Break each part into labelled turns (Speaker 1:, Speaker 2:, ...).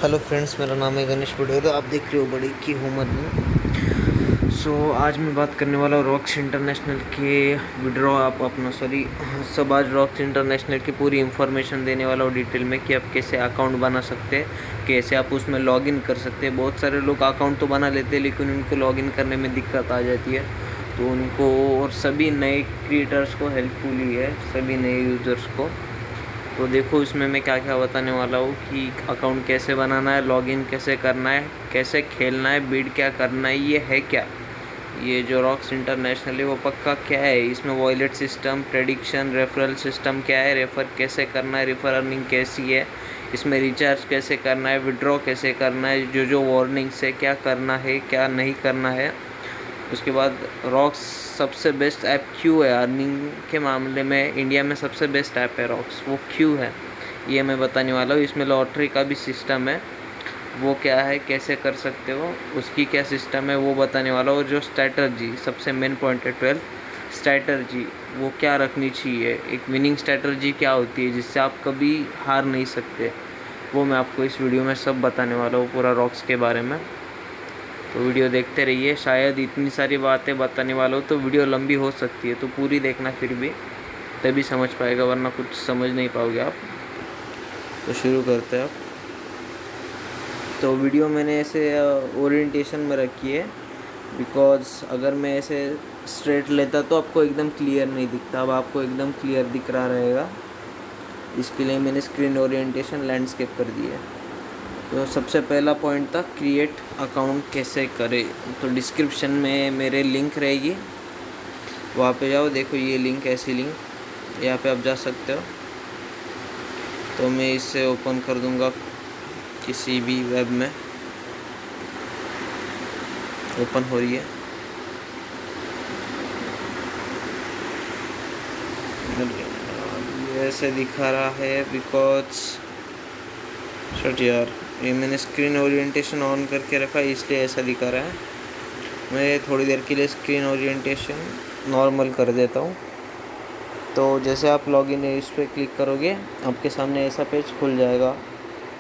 Speaker 1: Hello friends, मेरा नाम है गणेश पटेल। आप देख रहे हो बड़ी की उम्र में। आज मैं बात करने वाला हूँ रॉक्स इंटरनेशनल के विड्रॉ आप अपना सब आज रॉक्स इंटरनेशनल की पूरी इन्फॉर्मेशन देने वाला हूँ डिटेल में कि आप कैसे अकाउंट बना सकते हैं, कैसे आप उसमें लॉगिन कर सकते हैं। बहुत सारे लोग अकाउंट तो बना लेते हैं लेकिन उनको लॉगिन करने में दिक्कत आ जाती है, तो उनको और सभी नए क्रिएटर्स को हेल्पफुल ही है, सभी नए यूज़र्स को। तो देखो इसमें मैं क्या क्या बताने वाला हूँ कि अकाउंट कैसे बनाना है, लॉगिन कैसे करना है, कैसे खेलना है, बिड क्या करना है, ये है क्या, ये जो रॉक्स इंटरनेशनल है वो पक्का क्या है, इसमें wallet system, prediction, referral system क्या है, रेफ़र कैसे करना है, रेफ़र अर्निंग कैसी है, इसमें रिचार्ज कैसे करना है, विड्रॉ कैसे करना है, जो वार्निंग्स है क्या करना है क्या नहीं करना है। उसके बाद रॉक्स सबसे बेस्ट ऐप क्यों है अर्निंग के मामले में, इंडिया में सबसे बेस्ट ऐप है रॉक्स, वो क्यों है ये मैं बताने वाला हूँ। इसमें लॉटरी का भी सिस्टम है, वो क्या है, कैसे कर सकते हो, उसकी क्या सिस्टम है वो बताने वाला हूँ। जो स्ट्रैटर्जी सबसे मेन पॉइंट है 12 स्ट्रैटर्जी, वो क्या रखनी चाहिए, एक विनिंग स्ट्रैटर्जी क्या होती है जिससे आप कभी हार नहीं सकते, वो मैं आपको इस वीडियो में सब बताने वाला हूँ पूरा रॉक्स के बारे में। तो वीडियो देखते रहिए, शायद इतनी सारी बातें बताने वाला हूँ तो वीडियो लंबी हो सकती है, तो पूरी देखना फिर भी, तभी समझ पाएगा, वरना कुछ समझ नहीं पाओगे आप। तो शुरू करते हैं आप। तो वीडियो मैंने ऐसे ओरिएंटेशन में रखी है, बिकॉज अगर मैं ऐसे स्ट्रेट लेता तो आपको एकदम क्लियर नहीं दिखता, अब आपको एकदम क्लियर दिख रहा रहेगा, इसके लिए मैंने स्क्रीन ओरिएंटेशन लैंडस्केप कर दी है। तो सबसे पहला पॉइंट था क्रिएट अकाउंट कैसे करें, तो डिस्क्रिप्शन में मेरे लिंक रहेगी, वहाँ पे जाओ, देखो ये लिंक, ऐसी लिंक यहाँ पे आप जा सकते हो। तो मैं इसे ओपन कर दूँगा, किसी भी वेब में ओपन हो रही है। ये ऐसे दिखा रहा है बिकॉज शट यार, ये मैंने स्क्रीन ओरिएंटेशन ऑन करके रखा है इसलिए ऐसा दिखा रहा है। मैं थोड़ी देर के लिए स्क्रीन ओरिएंटेशन नॉर्मल कर देता हूँ। तो जैसे आप लॉगिन इस पर क्लिक करोगे, आपके सामने ऐसा पेज खुल जाएगा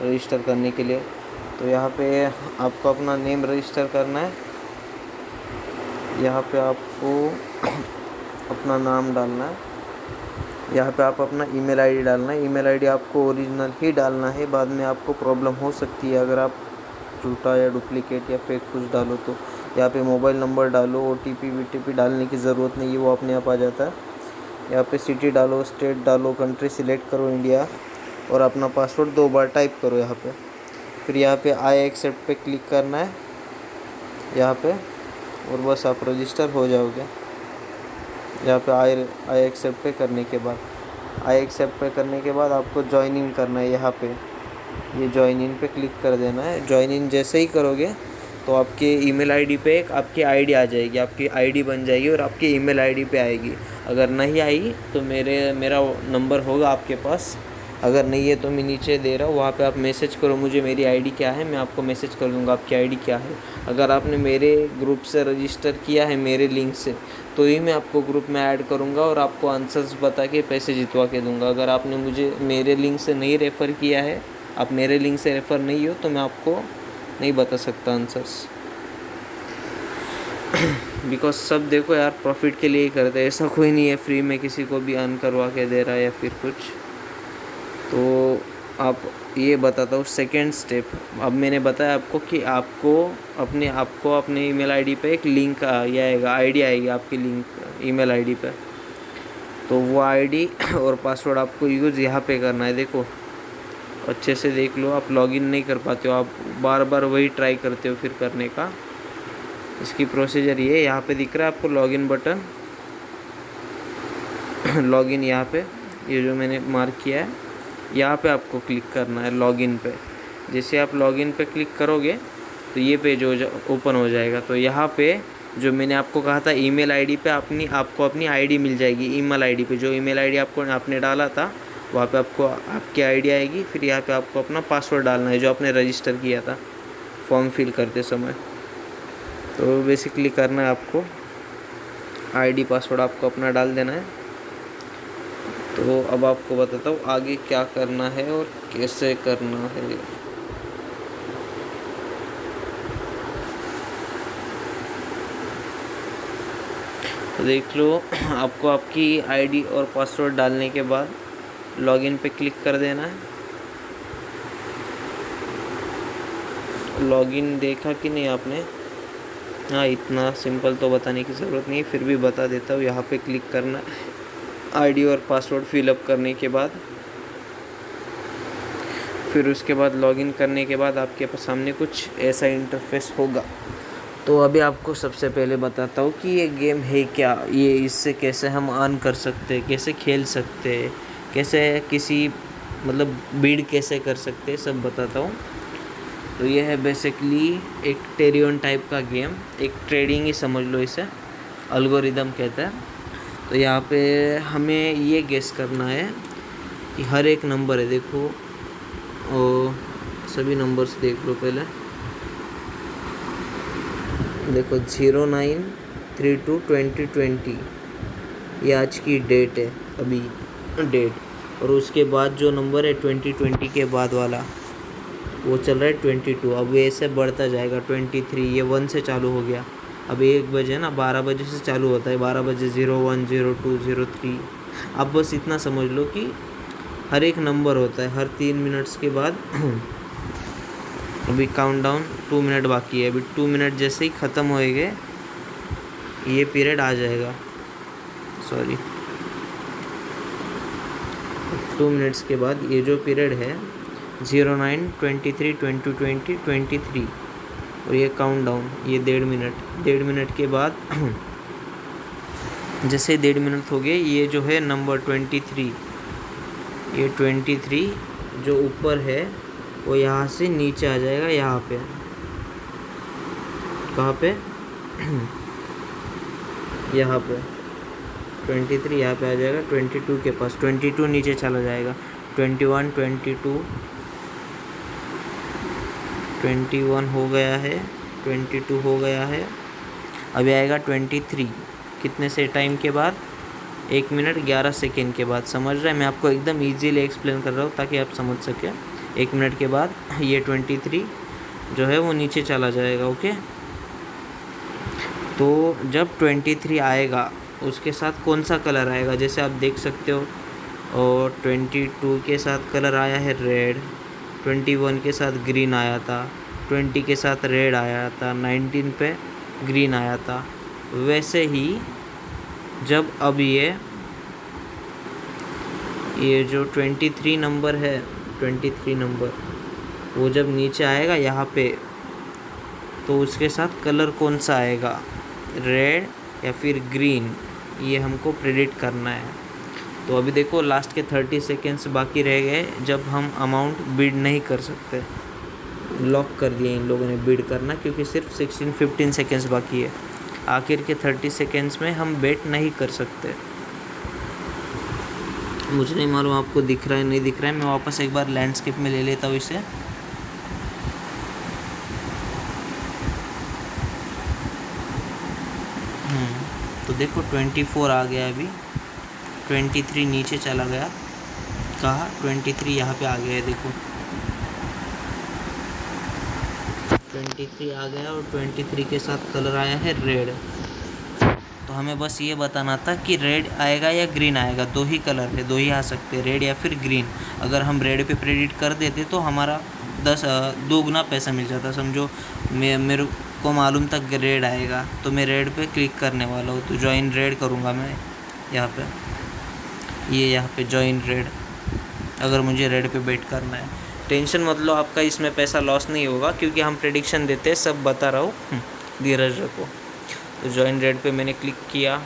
Speaker 1: रजिस्टर करने के लिए। तो यहाँ पे आपको अपना नेम रजिस्टर करना है, यहाँ पे आपको अपना नाम डालना है, यहाँ पे आप अपना ईमेल आईडी डालना है। ईमेल आईडी आपको ओरिजिनल ही डालना है, बाद में आपको प्रॉब्लम हो सकती है अगर आप झूठा या डुप्लीकेट या फेक कुछ डालो तो। यहाँ पे मोबाइल नंबर डालो, OTP VTP डालने की ज़रूरत नहीं है, वो अपने आप आ जाता है। यहाँ पे सिटी डालो, स्टेट डालो, कंट्री सिलेक्ट करो इंडिया, और अपना पासवर्ड 2 बार टाइप करो यहाँ पे। फिर यहाँ पे आई एक्सेप्ट पे क्लिक करना है यहाँ पे, और बस आप रजिस्टर हो जाओगे। यहाँ पे आई एक्सेप्ट पे करने के बाद आपको ज्वाइन इन करना है। यहाँ पे ये ज्वाइन इन पे क्लिक कर देना है। ज्वाइन इन जैसे ही करोगे तो आपके ईमेल आईडी पे एक आपकी आईडी आ जाएगी, आपकी आईडी बन जाएगी और आपकी ईमेल आईडी पे आएगी। अगर नहीं आई तो मेरा नंबर होगा आपके पास, अगर नहीं है तो मैं नीचे दे रहा हूँ, वहाँ पे आप मैसेज करो मुझे मेरी आईडी क्या है, मैं आपको मैसेज कर दूँगा आपकी आईडी क्या है। अगर आपने मेरे ग्रुप से रजिस्टर किया है मेरे लिंक से, तो ही मैं आपको ग्रुप में ऐड करूँगा और आपको आंसर्स बता के पैसे जितवा के दूँगा। अगर आपने मुझे मेरे लिंक से नहीं रेफ़र किया है, आप मेरे लिंक से रेफ़र नहीं हो, तो मैं आपको नहीं बता सकता आंसर्स। बिकॉज सब देखो यार प्रॉफिट के लिए ही करते हैं, ऐसा कोई नहीं है फ्री में किसी को भी अर्न करवा के दे रहा है या फिर कुछ। तो आप ये बताता हूँ सेकेंड स्टेप। अब मैंने बताया आपको कि आपको अपने ईमेल आईडी पे एक लिंक ये आएगा, आईडी आएगी आपकी लिंक ईमेल आईडी पे। तो वो आईडी और पासवर्ड आपको यूज़ यहाँ पे करना है। देखो अच्छे से देख लो, आप लॉगिन नहीं कर पाते हो, आप बार बार वही ट्राई करते हो फिर करने का। इसकी प्रोसीजर ये यहाँ पे दिख रहा है आपको लॉगिन बटन, लॉगिन यहाँ पे ये जो मैंने मार्क किया है, यहाँ पे आपको क्लिक करना है लॉगिन पे। जैसे आप लॉगिन पे क्लिक करोगे तो ये पेज ओपन हो जाएगा। तो यहाँ पे जो मैंने आपको कहा था ईमेल आईडी पे आपको अपनी आईडी मिल जाएगी। ईमेल आईडी पे जो ईमेल आईडी आपने डाला था वहाँ पे आपको आपकी आईडी आएगी। फिर यहाँ पे आपको अपना पासवर्ड डालना है जो आपने रजिस्टर किया था फॉर्म फिल करते समय। तो बेसिकली करना है आपको, आईडी पासवर्ड आपको अपना डाल देना है। तो अब आपको बताता हूँ आगे क्या करना है और कैसे करना है। तो देख लो, आपको आपकी आईडी और पासवर्ड डालने के बाद लॉगिन पे क्लिक कर देना है। लॉगिन देखा कि नहीं आपने? हाँ, इतना सिंपल तो बताने की ज़रूरत नहीं है, फिर भी बता देता हूँ। यहाँ पे क्लिक करना है आईडी और पासवर्ड फिलअप करने के बाद। फिर उसके बाद लॉगिन करने के बाद आपके सामने कुछ ऐसा इंटरफेस होगा। तो अभी आपको सबसे पहले बताता हूँ कि ये गेम है क्या, ये इससे कैसे हम अर्न कर सकते हैं, कैसे खेल सकते हैं, कैसे किसी मतलब बीड कैसे कर सकते हैं, सब बताता हूँ। तो ये है बेसिकली एक टेरियन टाइप का गेम, एक ट्रेडिंग ही समझ लो इसे, एल्गोरिदम कहते हैं। तो यहाँ पे हमें ये गेस करना है कि हर एक नंबर है, देखो और सभी नंबर्स देख लो पहले। देखो 09322020 ये आज की डेट है, अभी डेट। और उसके बाद जो नंबर है 2020 के बाद वाला वो चल रहा है 22। अब ऐसे बढ़ता जाएगा 23, ये 1 से चालू हो गया। अब 1 बजे ना, 12 बजे से चालू होता है, 12 बजे 01, 02, 03। अब बस इतना समझ लो कि हर एक नंबर होता है हर 3 मिनट्स के बाद। अभी काउंटडाउन 2 मिनट बाकी है। अभी 2 मिनट जैसे ही ख़त्म होएंगे ये पीरियड आ जाएगा, सॉरी 2 मिनट्स के बाद ये जो पीरियड है 09, 23, 20, 23 और ये काउंटडाउन ये 1.5 मिनट के बाद जैसे 1.5 मिनट हो गए, ये जो है नंबर 23, ये 23 जो ऊपर है वो यहाँ से नीचे आ जाएगा, यहाँ पे, कहाँ पे यहाँ पे 23 यहाँ पे आ जाएगा 22 के पास, 22 नीचे चला जाएगा, 21, 22, 21 हो गया है, 22 हो गया है। अभी आएगा 23, कितने से टाइम के बाद? 1 मिनट 11 सेकेंड के बाद। समझ रहे हैं? मैं आपको एकदम इजीली एक्सप्लेन कर रहा हूँ ताकि आप समझ सकें। 1 मिनट के बाद ये 23 जो है वो नीचे चला जाएगा, ओके। तो जब 23 आएगा उसके साथ कौन सा कलर आएगा, जैसे आप देख सकते हो, और 22 के साथ कलर आया है रेड, 21 के साथ ग्रीन आया था, 20 के साथ रेड आया था, 19 पे ग्रीन आया था। वैसे ही जब अब ये जो 23 नंबर है, 23 नंबर वो जब नीचे आएगा यहाँ पे, तो उसके साथ कलर कौन सा आएगा, रेड या फिर ग्रीन, ये हमको प्रेडिक्ट करना है। तो अभी देखो लास्ट के 30 सेकेंड्स बाकी रह गए जब हम अमाउंट बिड नहीं कर सकते। लॉक कर दिए इन लोगों ने बिड करना, क्योंकि सिर्फ 15 सेकेंड्स बाकी है। आखिर के 30 सेकेंड्स में हम बेट नहीं कर सकते। मुझे नहीं मालूम आपको दिख रहा है नहीं दिख रहा है, मैं वापस एक बार लैंडस्केप में ले लेता हूँ इसे। तो देखो 24 आ गया, अभी 23 नीचे चला गया, कहाँ 23 यहाँ पे आ गया है, देखो 23 आ गया और 23 के साथ कलर आया है रेड। तो हमें बस ये बताना था कि रेड आएगा या ग्रीन आएगा, 2 ही कलर है, 2 ही आ सकते हैं, रेड या फिर ग्रीन। अगर हम रेड पे प्रेडिक्ट कर देते तो हमारा 2 गुना पैसा मिल जाता। समझो मेरे को मालूम था कि रेड आएगा, तो मैं रेड पे क्लिक करने वाला हूँ, तो ज्वाइन रेड करूँगा मैं यहाँ पे, ये यहाँ पे ज्वाइन रेड, अगर मुझे रेड पे बेट करना है। टेंशन मत लो, आपका इसमें पैसा लॉस नहीं होगा, क्योंकि हम प्रेडिक्शन देते हैं, सब बता रहा हूँ, धीरज रखो। तो ज्वाइन रेड पे मैंने क्लिक किया।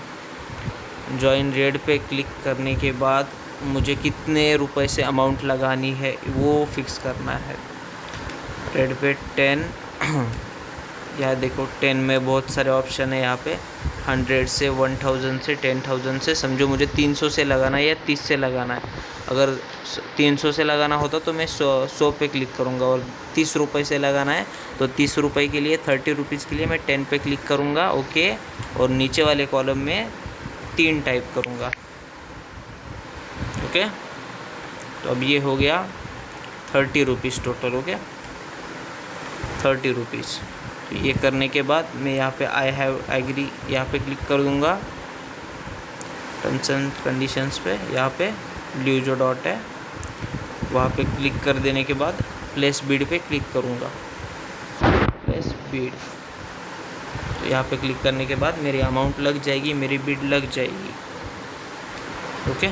Speaker 1: ज्वाइन रेड पे क्लिक करने के बाद मुझे कितने रुपए से अमाउंट लगानी है वो फिक्स करना है। रेड पे 10 यहाँ देखो 10 में बहुत सारे ऑप्शन है, यहाँ पे 100 से 1000 से 10,000 से। समझो मुझे 300 से लगाना है या 30 से लगाना है। अगर 300 से लगाना होता तो मैं 100 पे क्लिक करूँगा, और 30 रुपये से लगाना है तो 30 रुपये के लिए 30 रुपीज़ के लिए मैं 10 पे क्लिक करूँगा, ओके। और नीचे वाले कॉलम में 3 टाइप करूँगा, ओके। तो अब ये हो गया 30 रुपीज़ टोटल, ओके, 30 रुपीज़। तो ये करने के बाद मैं यहाँ पे आई हैव एग्री यहाँ पे क्लिक कर दूँगा। टर्म्स एंड कंडीशंस पे यहाँ पे ब्लू जो डॉट है वहाँ पे क्लिक कर देने के बाद प्लेस बिड पे क्लिक करूँगा, प्लेस बिड। तो यहाँ पे क्लिक करने के बाद मेरी अमाउंट लग जाएगी, मेरी बिड लग जाएगी। ओके,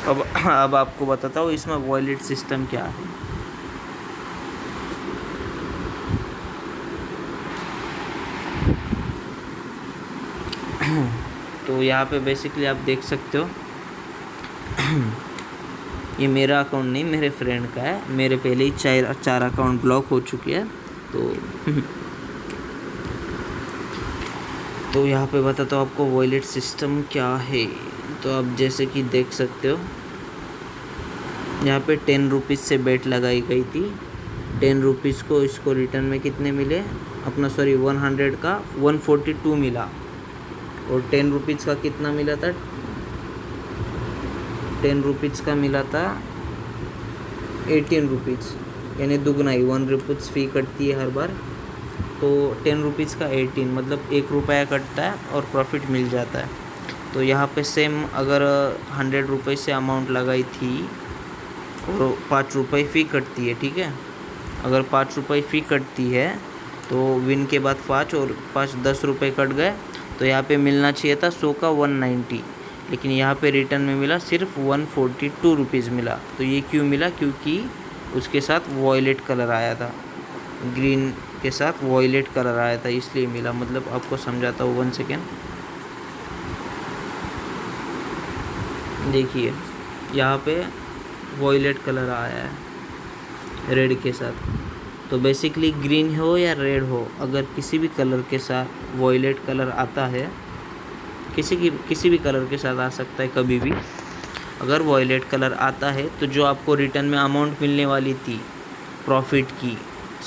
Speaker 1: अब आपको बताता हूँ इसमें वॉलेट सिस्टम क्या है। तो यहाँ पे बेसिकली आप देख सकते हो ये मेरा अकाउंट नहीं, मेरे फ्रेंड का है। मेरे पहले ही चार अकाउंट ब्लॉक हो चुके हैं। तो यहाँ पे बताता हूँ आपको वॉलेट सिस्टम क्या है। तो आप जैसे कि देख सकते हो यहाँ पे 10 रुपीज़ से बेट लगाई गई थी। 10 रुपीज़ को इसको रिटर्न में कितने मिले अपना 100 का 142 मिला। और 10 रुपीज़ का कितना मिला था, 10 रुपीज़ का मिला था 18 रुपीज़, यानी दुगना ही। 1 रुपीज़ फ़ी कटती है हर बार, तो 10 रुपीज़ का 18 मतलब 1 रुपया कटता है और प्रॉफिट मिल जाता है। तो यहाँ पे सेम अगर 100 रुपये से अमाउंट लगाई थी और 5 रुपये फ़ी कटती है, ठीक है। अगर 5 रुपये फ़ी कटती है तो विन के बाद 5 और 5 10 रुपये कट गए, तो यहाँ पे मिलना चाहिए था 100 का 190, लेकिन यहाँ पे रिटर्न में मिला सिर्फ 142 रुपीज़ मिला। तो ये क्यों मिला, क्योंकि उसके साथ वॉयलेट कलर आया था, ग्रीन के साथ वॉयलेट कलर आया था, इसलिए मिला। मतलब आपको समझाता हूँ, 1 सेकेंड। देखिए यहाँ पे वॉयलेट कलर आया है रेड के साथ। तो बेसिकली ग्रीन हो या रेड हो, अगर किसी भी कलर के साथ वॉयलेट कलर आता है, किसी भी कलर के साथ आ सकता है कभी भी। अगर वॉयलेट कलर आता है तो जो आपको रिटर्न में अमाउंट मिलने वाली थी प्रॉफिट की,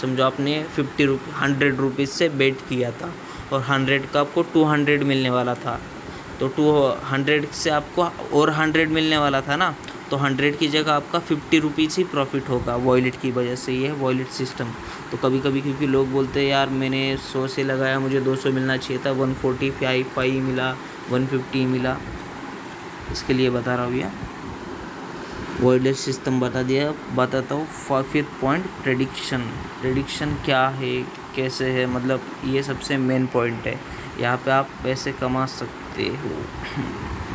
Speaker 1: समझो आपने 100 रुपीज़ से बेट किया था और 100 का आपको 200 मिलने वाला था, तो 200 से आपको और 100 मिलने वाला था ना, तो 100 की जगह आपका 50 रुपीज़ ही प्रॉफिट होगा वॉलेट की वजह से। ये है वॉलेट सिस्टम। तो कभी कभी क्योंकि लोग बोलते हैं यार मैंने 100 से लगाया, मुझे 200 मिलना चाहिए था, 145 मिला, 150 मिला, इसके लिए बता रहा हूँ ये वॉलेट सिस्टम बताता हूँ। 5th पॉइंट प्रेडिक्शन क्या है, कैसे है, मतलब ये सबसे मेन पॉइंट है। यहाँ पे आप पैसे कमा सकते हो।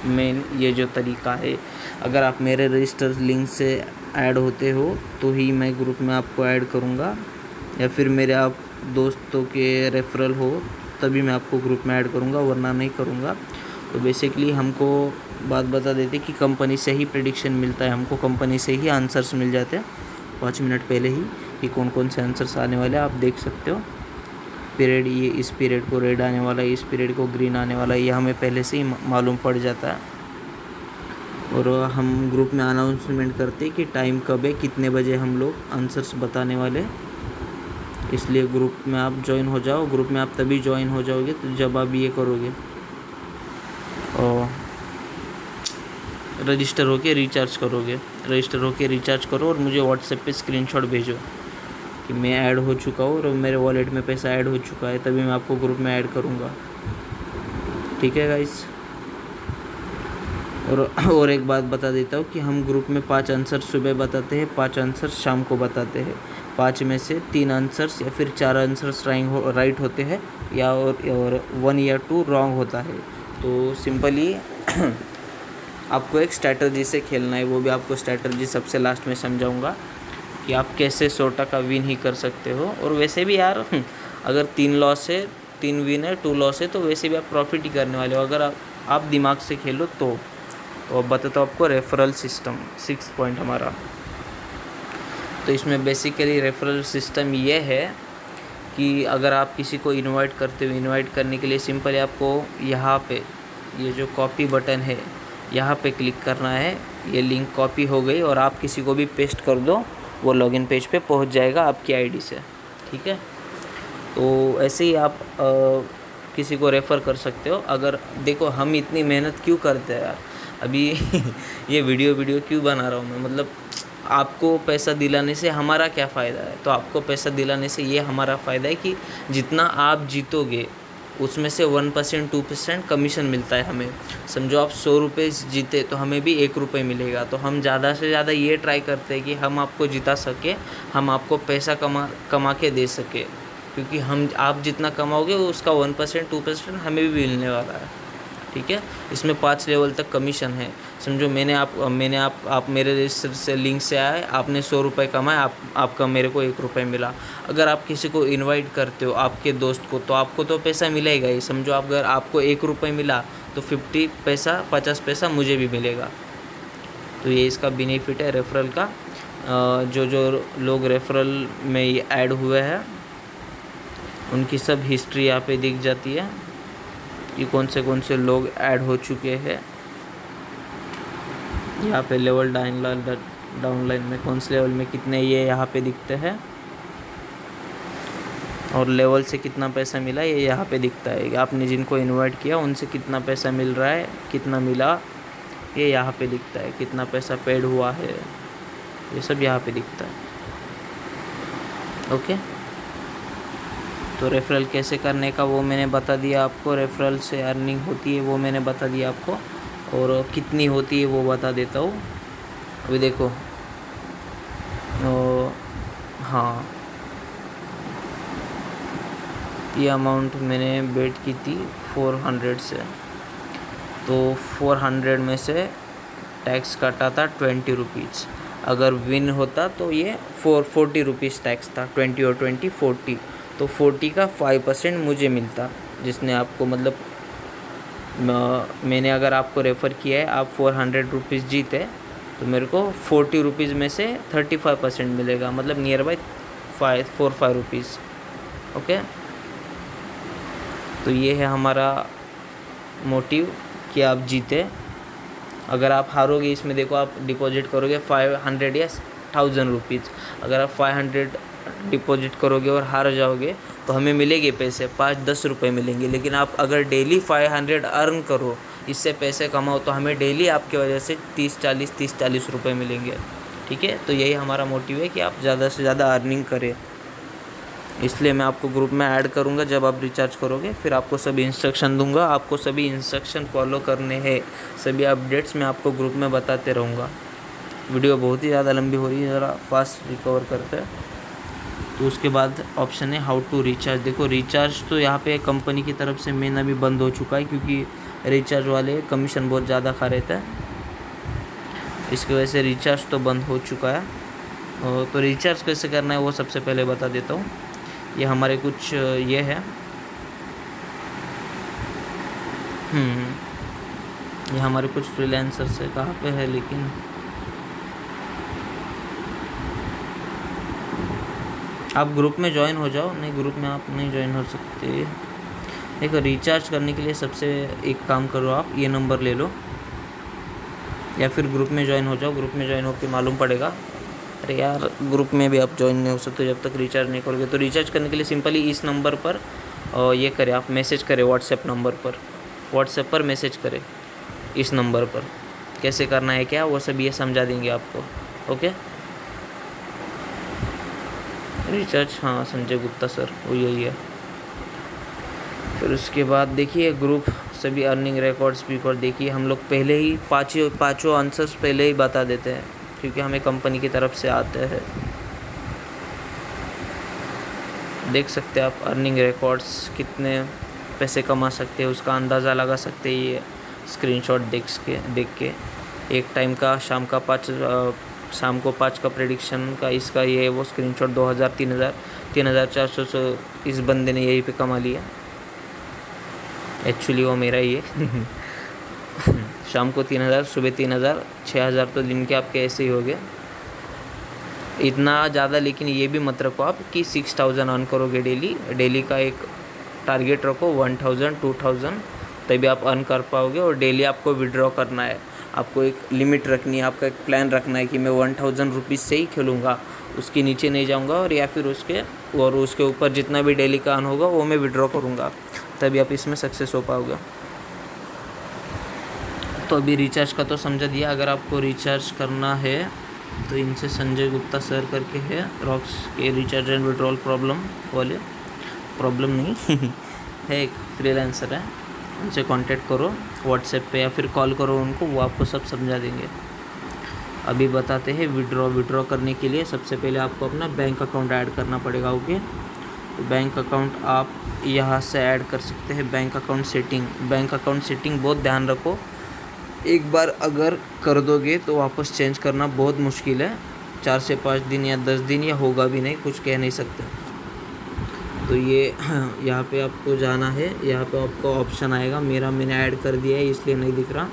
Speaker 1: मेन ये जो तरीका है, अगर आप मेरे रजिस्टर लिंक से ऐड होते हो तो ही मैं ग्रुप में आपको ऐड करूँगा, या फिर मेरे आप दोस्तों के रेफरल हो तभी मैं आपको ग्रुप में ऐड करूँगा, वरना नहीं करूँगा। तो बेसिकली हमको बात बता देते कि कंपनी से ही प्रेडिक्शन मिलता है, हमको कंपनी से ही आंसर्स मिल जाते हैं 5 मिनट पहले ही कि कौन कौन से आंसर्स आने वाले हैं। आप देख सकते हो पीरियड, ये इस पीरियड को रेड आने वाला है, इस पीरियड को ग्रीन आने वाला है, ये हमें पहले से ही मालूम पड़ जाता है। और हम ग्रुप में अनाउंसमेंट करते हैं कि टाइम कब है, कितने बजे हम लोग आंसर्स बताने वाले, इसलिए ग्रुप में आप ज्वाइन हो जाओ। ग्रुप में आप तभी ज्वाइन हो जाओगे तो जब आप ये करोगे और रजिस्टर होके रिचार्ज करो और मुझे व्हाट्सएप पे स्क्रीनशॉट भेजो कि मैं ऐड हो चुका हूँ और मेरे वॉलेट में पैसा ऐड हो चुका है, तभी मैं आपको ग्रुप में ऐड करूँगा, ठीक है गाइस। और एक बात बता देता हूँ कि हम ग्रुप में 5 आंसर सुबह बताते हैं, 5 आंसर शाम को बताते हैं। 5 में से 3 आंसर्स या फिर 4 आंसर्स राइट होते हैं, या और 1 या 2 रॉन्ग होता है। तो सिंपली आपको एक स्ट्रैटेजी से खेलना है, वो भी आपको स्ट्रैटेजी सबसे लास्ट में समझाऊंगा कि आप कैसे 100% विन ही कर सकते हो। और वैसे भी यार अगर 3 लॉस है, 3 विन है, 2 लॉस है, तो वैसे भी आप प्रॉफिट ही करने वाले हो अगर आप दिमाग से खेलो तो। अब बताता हूँ आपको रेफरल सिस्टम, 6th पॉइंट हमारा। तो इसमें बेसिकली रेफरल सिस्टम ये है कि अगर आप किसी को इनवाइट करते हो, इनवाइट करने के लिए सिंपली आपको यहाँ पे ये जो कॉपी बटन है यहाँ पे क्लिक करना है। ये लिंक कॉपी हो गई और आप किसी को भी पेस्ट कर दो, वो लॉगिन पेज पे पहुँच जाएगा आपकी आईडी से, ठीक है। तो ऐसे ही आप किसी को रेफ़र कर सकते हो। अगर देखो हम इतनी मेहनत क्यों करते हैं यार, अभी ये वीडियो क्यों बना रहा हूँ मैं, मतलब आपको पैसा दिलाने से हमारा क्या फ़ायदा है? तो आपको पैसा दिलाने से ये हमारा फ़ायदा है कि जितना आप जीतोगे उसमें से 1% 2% कमीशन मिलता है हमें। समझो आप 100 रुपये जीते तो हमें भी 1 रुपये मिलेगा। तो हम ज़्यादा से ज़्यादा ये ट्राई करते हैं कि हम आपको जिता सके, हम आपको पैसा कमा के दे सके, क्योंकि हम आप जितना कमाओगे उसका 1% 2% हमें भी मिलने वाला है। ठीक है, इसमें 5 लेवल तक कमीशन है। समझो आप मेरे रजिस्टर से लिंक से आए, आपने 100 रुपये कमाए, आपका मेरे को 1 रुपये मिला। अगर आप किसी को इनवाइट करते हो आपके दोस्त को, तो आपको तो पैसा मिलेगा ही। समझो अगर आपको 1 रुपये मिला तो 50 पैसा मुझे भी मिलेगा। तो ये इसका बेनिफिट है रेफरल का। जो लोग रेफरल में ये ऐड हुए हैं उनकी सब हिस्ट्री यहाँ पे दिख जाती है कि कौन से लोग ऐड हो चुके हैं। यहाँ पे लेवल डाउनलाइन में कौन से लेवल में कितने ये यहाँ पे दिखते हैं, और लेवल से कितना पैसा मिला ये यहाँ पे दिखता है। आपने जिनको इनवाइट किया उनसे कितना पैसा मिल रहा है, कितना मिला ये यहाँ पे दिखता है, कितना पैसा पेड हुआ है ये सब यहाँ पे दिखता है। ओके, तो रेफरल कैसे करने का वो मैंने बता दिया आपको। रेफरल से अर्निंग होती है वो मैंने बता दिया आपको, और कितनी होती है वो बता देता हूँ। अभी देखो, हाँ, ये अमाउंट मैंने बेट की थी 400 से, तो 400 में से टैक्स काटा था 20 रुपीज़। अगर विन होता तो ये 40 रुपीज़ टैक्स था, 20 और 20 40, तो 40 का 5% मुझे मिलता। जिसने आपको मतलब मैंने अगर आपको रेफ़र किया है, आप 400 रुपीज़ जीते तो मेरे को 40 रुपीज़ में से 35% मिलेगा, मतलब नियर बाई 4-5 रुपीज़। ओके, तो ये है हमारा मोटिव कि आप जीते। अगर आप हारोगे इसमें, देखो आप डिपॉजिट करोगे 500 या 1000 रुपीज़, अगर आप 500 डिपॉजिट करोगे और हार जाओगे तो हमें मिलेंगे पैसे 5-10 रुपये मिलेंगे। लेकिन आप अगर डेली 500 अर्न करो, इससे पैसे कमाओ, तो हमें डेली आपकी वजह से 30-40 रुपये मिलेंगे। ठीक है, तो यही हमारा मोटिव है कि आप ज़्यादा से ज़्यादा अर्निंग करें। इसलिए मैं आपको ग्रुप में ऐड करूँगा जब आप रिचार्ज करोगे, फिर आपको सभी इंस्ट्रक्शन दूंगा। आपको सभी इंस्ट्रक्शन फॉलो करने हैं, सभी अपडेट्स मैं आपको ग्रुप में बताते रहूँगा। वीडियो बहुत ही ज़्यादा लंबी हो रही है, ज़रा फास्ट रिकवर करते हैं। तो उसके बाद ऑप्शन है हाउ टू रिचार्ज। देखो रिचार्ज तो यहाँ पे कंपनी की तरफ से मेन अभी बंद हो चुका है, क्योंकि रिचार्ज वाले कमीशन बहुत ज़्यादा खा रहे थे, इसकी वजह से रिचार्ज तो बंद हो चुका है। तो रिचार्ज कैसे करना है वो सबसे पहले बता देता हूँ। ये हमारे कुछ ये है, ये हमारे कुछ फ्रीलांसर्स है, कहाँ पे है लेकिन आप ग्रुप में ज्वाइन हो जाओ। नहीं, ग्रुप में आप नहीं ज्वाइन हो सकते। देखो रिचार्ज करने के लिए सबसे एक काम करो, आप ये नंबर ले लो या फिर ग्रुप में ज्वाइन हो जाओ। ग्रुप में ज्वाइन होकर मालूम पड़ेगा। अरे यार, ग्रुप में भी आप ज्वाइन नहीं हो सकते जब तक रिचार्ज नहीं करोगे। तो रिचार्ज करने के लिए सिंपली इस नंबर पर ये करें, आप मैसेज करें व्हाट्सएप नंबर पर, व्हाट्सएप पर मैसेज करें इस नंबर पर। कैसे करना है क्या वो सब ये समझा देंगे आपको। ओके, रिचार्ज, हाँ संजय गुप्ता सर, वो यही है। फिर उसके बाद देखिए ग्रुप सभी अर्निंग रिकॉर्ड्स भी कर देखिए। हम लोग पहले ही पाँचों आंसर्स पहले ही बता देते हैं, क्योंकि हमें कंपनी की तरफ से आते हैं। देख सकते हैं आप अर्निंग रिकॉर्ड्स, कितने पैसे कमा सकते हैं उसका अंदाज़ा लगा सकते हैं ये स्क्रीनशॉट देख के। एक टाइम का शाम को 5 का प्रेडिक्शन का इसका ये वो स्क्रीनशॉट 2000 3,400 इस बंदे ने यहीं पे कमा लिया। एक्चुअली वो मेरा ही है। शाम को 3000, सुबह 3000, 6000 तो दिन के आपके ऐसे ही हो गए, इतना ज़्यादा। लेकिन ये भी मत रखो आप कि 6000 अर्न करोगे डेली का एक टारगेट रखो 1000 2000, तभी आप अर्न कर पाओगे। और डेली आपको विड्रॉ करना है, आपको एक लिमिट रखनी है, आपका एक प्लान रखना है कि मैं 1000 रुपीज़ से ही खेलूँगा, उसके नीचे नहीं जाऊँगा, और या फिर उसके ऊपर जितना भी डेली का अर्न होगा वो मैं विड्रॉ करूँगा, तभी आप इसमें सक्सेस हो पाओगे। तो अभी रिचार्ज का तो समझा दिया। अगर आपको रिचार्ज करना है तो इनसे संजय गुप्ता सर करके है, रॉक्स के रिचार्ज एंड विड्रॉल प्रॉब्लम वाले, प्रॉब्लम नहीं है, एक फ्रीलांसर है, उनसे कांटेक्ट करो व्हाट्सएप पे या फिर कॉल करो उनको, वो आपको सब समझा देंगे। अभी बताते हैं विड्रॉ करने के लिए सबसे पहले आपको अपना बैंक अकाउंट ऐड करना पड़ेगा। ओके, तो बैंक अकाउंट आप यहाँ से ऐड कर सकते हैं। बैंक अकाउंट सेटिंग बहुत ध्यान रखो, एक बार अगर कर दोगे तो वापस चेंज करना बहुत मुश्किल है, 4 से 5 दिन या 10 दिन या होगा भी नहीं, कुछ कह नहीं सकते। तो ये यहाँ पे आपको जाना है, यहाँ पे आपको ऑप्शन आएगा, मैंने ऐड कर दिया है इसलिए नहीं दिख रहा।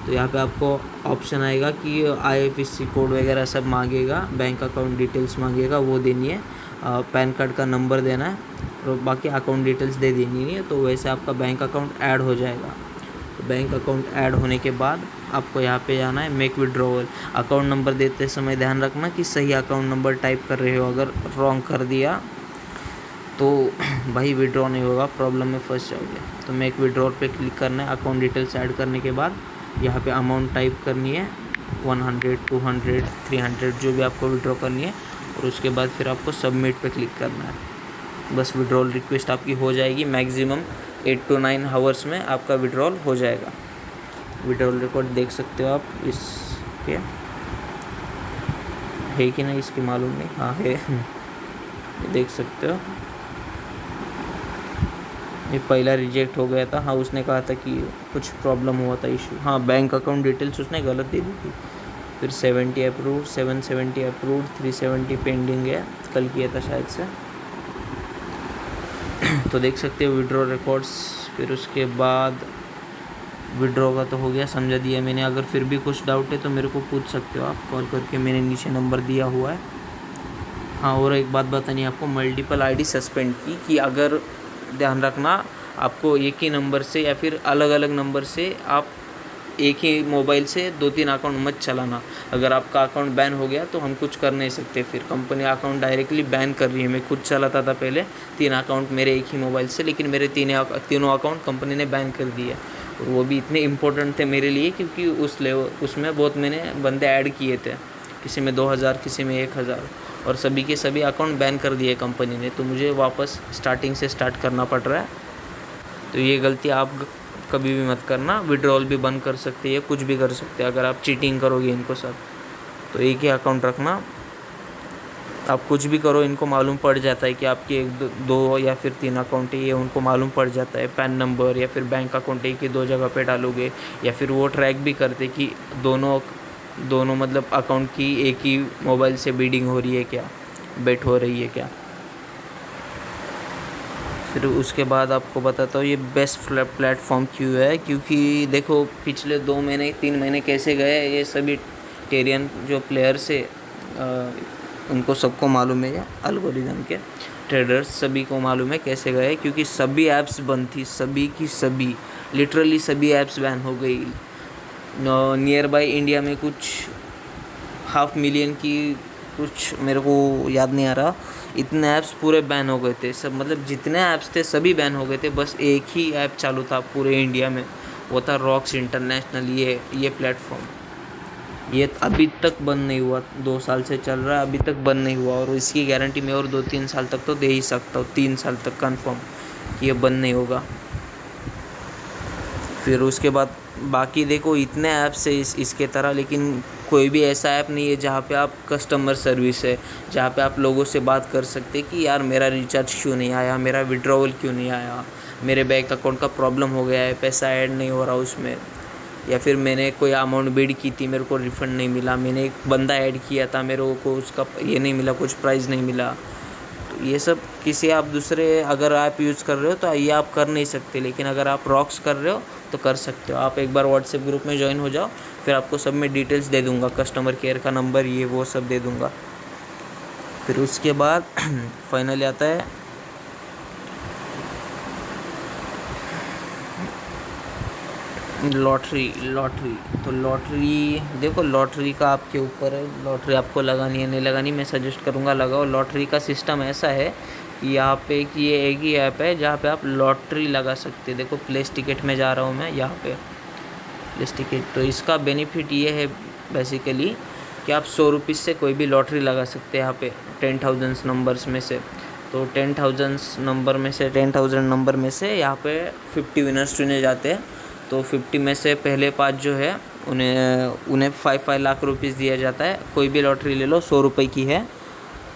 Speaker 1: तो यहाँ पे आपको ऑप्शन आएगा कि IFSC कोड वगैरह सब मांगेगा, बैंक अकाउंट डिटेल्स मांगेगा, वो देनी है, पैन कार्ड का नंबर देना है और बाकी अकाउंट डिटेल्स दे देनी है। तो वैसे आपका बैंक अकाउंट ऐड हो जाएगा। तो बैंक अकाउंट ऐड होने के बाद आपको यहाँ पे जाना है मेक विड्रॉवल। अकाउंट नंबर देते समय ध्यान रखना कि सही अकाउंट नंबर टाइप कर रहे हो, अगर रॉन्ग कर दिया तो भाई विड्रॉ नहीं होगा, प्रॉब्लम में फंस जाओगे। तो मेक विड्रॉल पे क्लिक करना है। अकाउंट डिटेल्स ऐड करने के बाद यहाँ पे अमाउंट टाइप करनी है, 100, 200, 300 जो भी आपको विड्रॉ करनी है, और उसके बाद फिर आपको सबमिट पे क्लिक करना है। बस विड्रॉल रिक्वेस्ट आपकी हो जाएगी। मैक्सिमम 8 to 9 आवर्स में आपका विड्रॉल हो जाएगा। विड्रॉल रिकॉर्ड देख सकते हो आप, इसके है कि नहीं इसकी मालूम नहीं, हाँ है देख सकते हो। ये पहला रिजेक्ट हो गया था, हाँ उसने कहा था कि कुछ प्रॉब्लम हुआ था, इशू, हाँ बैंक अकाउंट डिटेल्स उसने गलत दे दी थी। फिर 70 अप्रूव्ड, 770 अप्रूव्ड, 370 पेंडिंग है, कल किया था शायद से। तो देख सकते हो विड्रॉ रिकॉर्ड्स। फिर उसके बाद विड्रॉ का तो हो गया, समझा दिया मैंने। अगर फिर भी कुछ डाउट है तो मेरे को पूछ सकते हो आप कॉल करके, मैंने नीचे नंबर दिया हुआ है। हाँ और एक बात बतानी है आपको, मल्टीपल आईडी सस्पेंड की, कि अगर ध्यान रखना आपको एक ही नंबर से या फिर अलग अलग नंबर से आप एक ही मोबाइल से 2-3 अकाउंट मत चलाना। अगर आपका अकाउंट बैन हो गया तो हम कुछ कर नहीं सकते, फिर कंपनी अकाउंट डायरेक्टली बैन कर रही है। मैं खुद चलाता था पहले 3 अकाउंट मेरे एक ही मोबाइल से, लेकिन मेरे तीनों अकाउंट कंपनी ने बैन कर दिए, और वो भी इतने इम्पोर्टेंट थे मेरे लिए क्योंकि उसमें बहुत मैंने बंदे ऐड किए थे, किसी में 2000, किसी में 1000, और सभी के सभी अकाउंट बैन कर दिए कंपनी ने। तो मुझे वापस स्टार्टिंग से स्टार्ट करना पड़ रहा है। तो ये गलती आप कभी भी मत करना। विड्रॉल भी बंद कर सकते हैं, कुछ भी कर सकते हैं अगर आप चीटिंग करोगे इनको सब। तो एक ही अकाउंट रखना, आप कुछ भी करो इनको मालूम पड़ जाता है कि आपके 2 या फिर 3 अकाउंट है, ये उनको मालूम पड़ जाता है। पैन नंबर या फिर बैंक अकाउंट एक ही 2 जगह पे डालोगे, या फिर वो ट्रैक भी करते कि दोनों मतलब अकाउंट की एक ही मोबाइल से बीडिंग हो रही है क्या, बेट हो रही है क्या। फिर उसके बाद आपको बताता हूँ ये बेस्ट प्लेटफॉर्म क्यों है, क्योंकि देखो पिछले 2 महीने 3 महीने कैसे गए, ये सभी टेरियन जो प्लेयर्स है उनको सबको मालूम है, या एल्गोरिदम के ट्रेडर्स सभी को मालूम है कैसे गए, क्योंकि सभी ऐप्स बंद थी, सभी की सभी, लिटरली सभी ऐप्स बैन हो गई। नियर बाई इंडिया में कुछ 500,000 की, कुछ मेरे को याद नहीं आ रहा, इतने ऐप्स पूरे बैन हो गए थे सब, मतलब जितने ऐप्स थे सभी बैन हो गए थे। बस एक ही ऐप चालू था पूरे इंडिया में, वो था रॉक्स इंटरनेशनल। ये प्लेटफॉर्म ये अभी तक बंद नहीं हुआ, 2 साल से चल रहा है, अभी तक बंद नहीं हुआ, और इसकी गारंटी मैं और 2-3 साल तक तो दे ही सकता हूँ, 3 साल तक कंफर्म कि ये बंद नहीं होगा। फिर उसके बाद बाकी देखो इतने ऐप्स है इसके तरह, लेकिन कोई भी ऐसा ऐप नहीं है जहाँ पे आप कस्टमर सर्विस है, जहाँ पे आप लोगों से बात कर सकते कि यार मेरा रिचार्ज क्यों नहीं आया, मेरा विड्रॉवल क्यों नहीं आया, मेरे बैंक अकाउंट का प्रॉब्लम हो गया है, पैसा ऐड नहीं हो रहा उसमें, या फिर मैंने कोई अमाउंट बिड की थी मेरे को रिफ़ंड नहीं मिला, मैंने एक बंदा ऐड किया था मेरे को उसका ये नहीं मिला, कुछ प्राइस नहीं मिला। तो ये सब किसी आप दूसरे अगर आप यूज़ कर रहे हो तो ये आप कर नहीं सकते, लेकिन अगर आप रॉक्स कर रहे हो तो कर सकते हो। आप एक बार व्हाट्सएप ग्रुप में ज्वाइन हो जाओ, फिर आपको सब में डिटेल्स दे दूँगा, कस्टमर केयर का नंबर ये वो सब दे दूँगा। फिर उसके बाद फाइनली आता है लॉटरी। तो लॉटरी देखो, लॉटरी का आपके ऊपर है, लॉटरी आपको लगानी है नहीं लगानी, मैं सजेस्ट करूँगा लगाओ। लॉटरी का सिस्टम ऐसा है कि यहाँ पे कि ये एक ही ऐप है जहाँ पे आप लॉटरी लगा सकते हैं। देखो प्लेस टिकट में जा रहा हूँ मैं, यहाँ पे प्लेस टिकट। तो इसका बेनिफिट ये है बेसिकली कि आप 100 रुपीज़ से कोई भी लॉटरी लगा सकते हैं यहाँ पे 10,000 नंबर्स में से। तो 10,000 नंबर में से यहाँ पे 50 विनर्स चुने जाते हैं। तो 50 में से पहले 5 जो है उन्हें 5 लाख रुपीज़ दिया जाता है। कोई भी लॉटरी ले लो, 100 रुपये की है।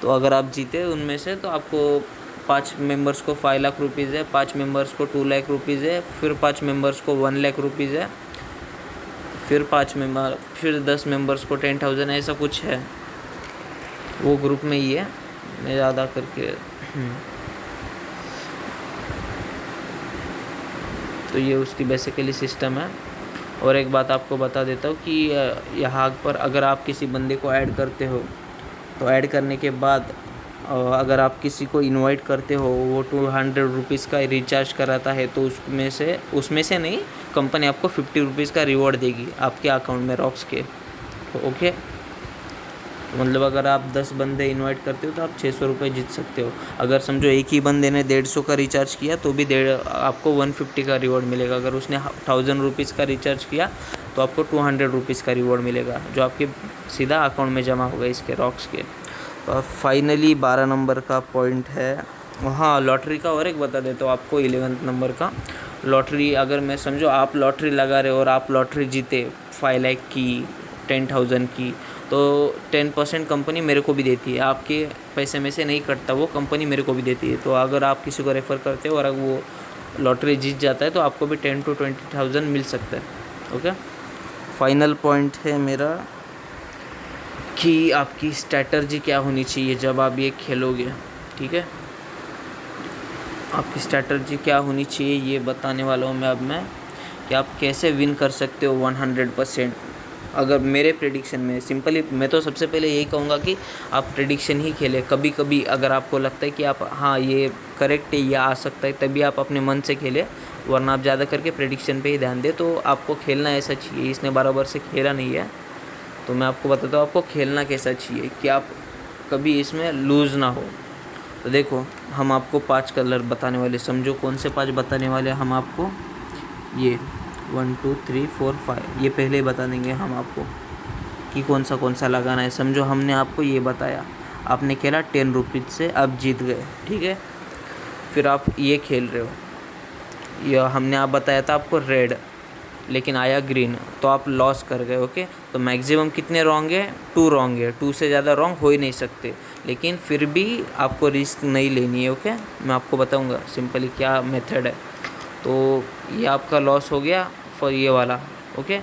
Speaker 1: तो अगर आप जीते उनमें से तो आपको 5 मेंबर्स को 5 लाख रुपीज़ है, 5 मेंबर्स को 2 लाख रुपीज़ है, फिर 5 मेंबर्स को 1 लाख रुपीज़ है, फिर 10 मेंबर्स को 10,000, ऐसा कुछ है। वो ग्रुप में ही है, मैं ज़्यादा करके तो ये उसकी बेसिकली सिस्टम है। और एक बात आपको बता देता हूँ कि यहाँ पर अगर आप किसी बंदे को ऐड करते हो तो ऐड करने के बाद अगर आप किसी को इनवाइट करते हो, वो 200 रुपीज़ का रिचार्ज कराता है, तो उसमें से नहीं, कंपनी आपको 50 रुपीज़ का रिवॉर्ड देगी आपके अकाउंट में रॉक्स के। ओके, मतलब अगर आप 10 बंदे इनवाइट करते हो तो आप 600 रुपये जीत सकते हो। अगर समझो एक ही बंदे ने 150 का रिचार्ज किया तो भी आपको 150 का रिवॉर्ड मिलेगा। अगर उसने 1000 रुपीज़ का रिचार्ज किया तो आपको 200 रुपीज़ का रिवॉर्ड मिलेगा, जो आपके सीधा अकाउंट में जमा होगा इसके रॉक्स के। तो फाइनली 12 नंबर का पॉइंट है। हाँ, लॉटरी का और एक बता देता हूँ आपको, 11 नंबर का लॉटरी। अगर मैं समझो आप लॉटरी लगा रहे हो और आप लॉटरी जीते 5 लाख की, 10,000 की, तो 10% कंपनी मेरे को भी देती है। आपके पैसे में से नहीं कटता, वो कंपनी मेरे को भी देती है। तो अगर आप किसी को रेफ़र करते हो और अगर वो लॉटरी जीत जाता है तो आपको भी 10 to 20,000 मिल सकता है। ओके, फाइनल पॉइंट है मेरा कि आपकी स्ट्रैटर्जी क्या होनी चाहिए जब आप ये खेलोगे। ठीक है, आपकी स्ट्रैटर्जी क्या होनी चाहिए ये बताने वाला हूँ मैं कि आप कैसे विन कर सकते हो 100%। अगर मेरे प्रेडिक्शन में सिंपली, मैं तो सबसे पहले यही कहूँगा कि आप प्रेडिक्शन ही खेलें। कभी कभी अगर आपको लगता है कि आप हाँ ये करेक्ट है, ये आ सकता है, तभी आप अपने मन से खेलें, वरना आप ज़्यादा करके प्रेडिक्शन पे ही ध्यान दें। तो आपको खेलना ऐसा चाहिए, इसने बराबर से खेला नहीं है तो मैं आपको बताता हूँ आपको खेलना कैसा चाहिए कि आप कभी इसमें लूज़ ना हो। तो देखो, हम आपको 5 कलर बताने वाले, समझो कौन से 5 बताने वाले हम आपको, ये 1 2 3 4 5, ये पहले ही बता देंगे हम आपको कि कौन सा लगाना है। समझो हमने आपको ये बताया, आपने खेला 10 रुपीज़ से, आप जीत गए। ठीक है, फिर आप ये खेल रहे हो, यह हमने आप बताया था आपको रेड, लेकिन आया ग्रीन, तो आप लॉस कर गए। ओके, तो मैक्सिमम कितने रॉन्ग है? 2 रॉन्ग है, 2 से ज़्यादा रॉन्ग हो ही नहीं सकते, लेकिन फिर भी आपको रिस्क नहीं लेनी है। ओके, मैं आपको बताऊंगा सिंपली क्या मेथड है। तो ये आपका लॉस हो गया फॉर ये वाला। ओके,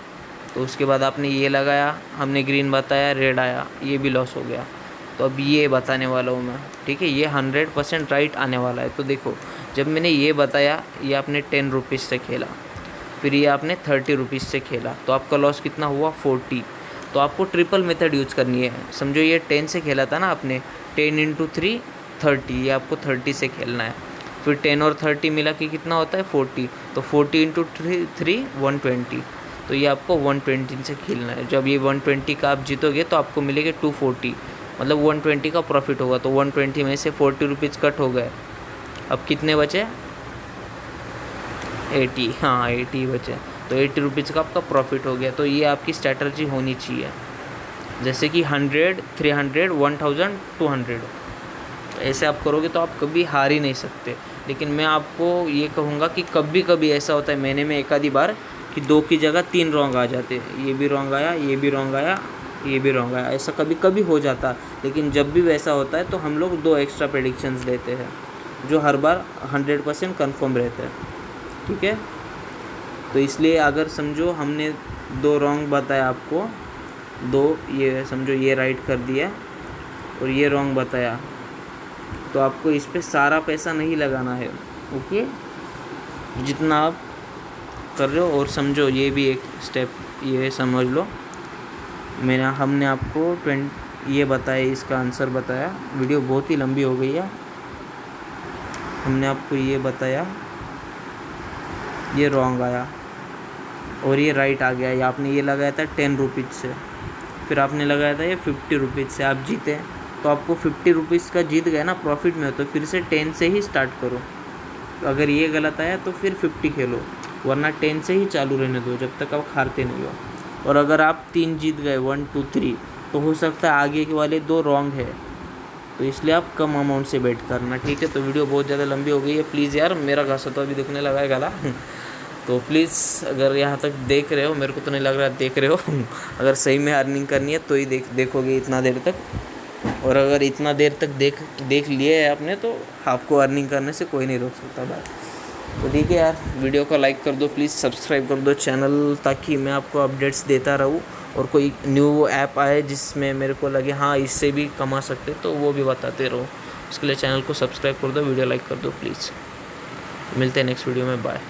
Speaker 1: तो उसके बाद आपने ये लगाया, हमने ग्रीन बताया, रेड आया, ये भी लॉस हो गया। तो अब ये बताने वाला हूँ मैं। ठीक है, ये 100% राइट आने वाला है। तो देखो, जब मैंने ये बताया, ये आपने 10 रुपीज़ से खेला, फिर ये आपने 30 रुपीज़ से खेला, तो आपका लॉस कितना हुआ? 40। तो आपको ट्रिपल मेथड यूज़ करनी है। समझो ये 10 से खेला था ना आपने, 10 × 3 30, ये आपको 30 से खेलना है। फिर 10 और 30 मिला कि कितना होता है? 40। तो 40 × 3 120, तो ये आपको 120 से खेलना है। जब ये 120 का आप जीतोगे तो आपको मिलेगा 240, मतलब 120 का प्रॉफिट होगा। तो 120 में से 40 रुपीज़ कट हो गए, अब कितने बचे? 80। हाँ, 80 बचे, तो 80 रुपीज़ का आपका प्रॉफिट हो गया। तो ये आपकी स्ट्रैटर्जी होनी चाहिए, जैसे कि 100 300 1000 200, ऐसे आप करोगे तो आप कभी हार ही नहीं सकते। लेकिन मैं आपको ये कहूँगा कि कभी कभी ऐसा होता है महीने में एक आधी बार कि 2 की जगह 3 रॉन्ग आ जाते, ये भी रॉन्ग आया, ये भी रॉन्ग आया, ये भी रॉन्ग आया, ऐसा कभी कभी हो जाता। लेकिन जब भी वैसा होता है तो हम लोग 2 एक्स्ट्रा प्रेडिक्शंस देते हैं, जो हर बार 100% कन्फर्म रहते हैं। ठीक है, तो इसलिए अगर समझो हमने 2 रॉन्ग बताया आपको, 2 ये समझो ये राइट कर दिया और ये रॉन्ग बताया, तो आपको इस पे सारा पैसा नहीं लगाना है। ओके, जितना आप कर रहे हो। और समझो ये भी एक स्टेप ये समझ लो, हमने आपको ये बताया, इसका आंसर बताया। वीडियो बहुत ही लंबी हो गई है। हमने आपको ये बताया, ये रॉन्ग आया और ये राइट आ गया। ये आपने ये लगाया था 10 रुपीज़ से, फिर आपने लगाया था ये 50 रुपीज़ से, आप जीते। तो आपको 50 रुपीज़ का जीत गए ना, प्रॉफिट में हो, तो फिर से 10 से ही स्टार्ट करो। अगर ये गलत आया तो फिर 50 खेलो, वरना 10 से ही चालू रहने दो जब तक आप हारते नहीं हो। और अगर आप 3 जीत गए, 1 2 3, तो हो सकता है आगे के वाले 2 रॉन्ग है, तो इसलिए आप कम अमाउंट से बेट करना, ठीक है। तो वीडियो बहुत ज़्यादा लंबी हो गई है, प्लीज़ यार, मेरा घासा तो अभी दुखने लगा है गला तो प्लीज़ अगर यहाँ तक देख रहे हो, मेरे को तो नहीं लग रहा देख रहे हो अगर सही में अर्निंग करनी है तो ही देखोगे इतना देर तक, और अगर इतना देर तक देख लिए है आपने तो आपको अर्निंग करने से कोई नहीं रोक सकता भाई। तो ठीक है यार, वीडियो को लाइक कर दो, प्लीज़ सब्सक्राइब कर दो चैनल, ताकि मैं आपको अपडेट्स देता रहूँ, और कोई न्यू ऐप आए जिसमें मेरे को लगे हाँ इससे भी कमा सकते तो वो भी बताते रहो। उसके लिए चैनल को सब्सक्राइब कर दो, वीडियो लाइक कर दो प्लीज़। मिलते हैं नेक्स्ट वीडियो में, बाय।